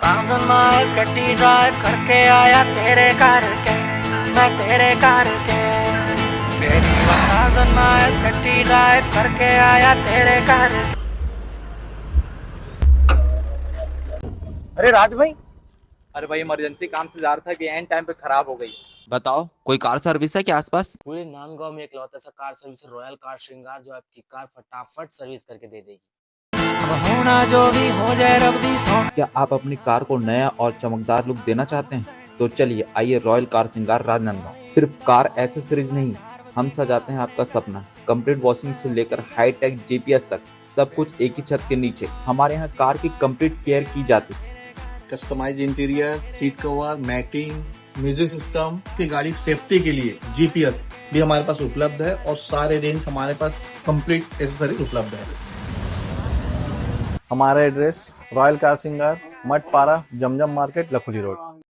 1000 miles गड्डी drive करके आया तेरे करके, मैं तेरे करके। Baby 1000 miles गड्डी ड्राइव करके आया तेरे करके। अरे राज भाई, अरे भाई इमरजेंसी काम से जा रहा था कि एंड टाइम पे खराब हो गई। बताओ, कोई कार सर्विस है क्या आसपास? पूरे नांदगांव में इकलौता सा कार सर्विस रॉयल कार श्रृंगार जो आपकी कार फटाफट सर्विस करके दे देगी। अब होना जो भी हो जाए रब दी सो। क्या आप अपनी कार को नया और चमकदार लुक देना चाहते हैं? तो चलिए आइए रॉयल कार श्रृंगार राजनांदगांव। सिर्फ कार एक्सेसरीज नहीं, हम सजाते हैं आपका सपना। कंप्लीट वॉशिंग से लेकर हाई टेक जीपीएस तक सब कुछ एक ही छत के नीचे। हमारे यहाँ कार की कंप्लीट केयर की जाती है। Customise interior, seat cover, matting, music system की गाड़ी सेफ्टी के लिए जीपीएस भी हमारे पास उपलब्ध है और सारे रेंज हमारे पास कंप्लीट एसेसरी उपलब्ध है। हमारा एड्रेस रॉयल कार श्रृंगार, मठपारा, जमजम मार्केट, लखोली रोड।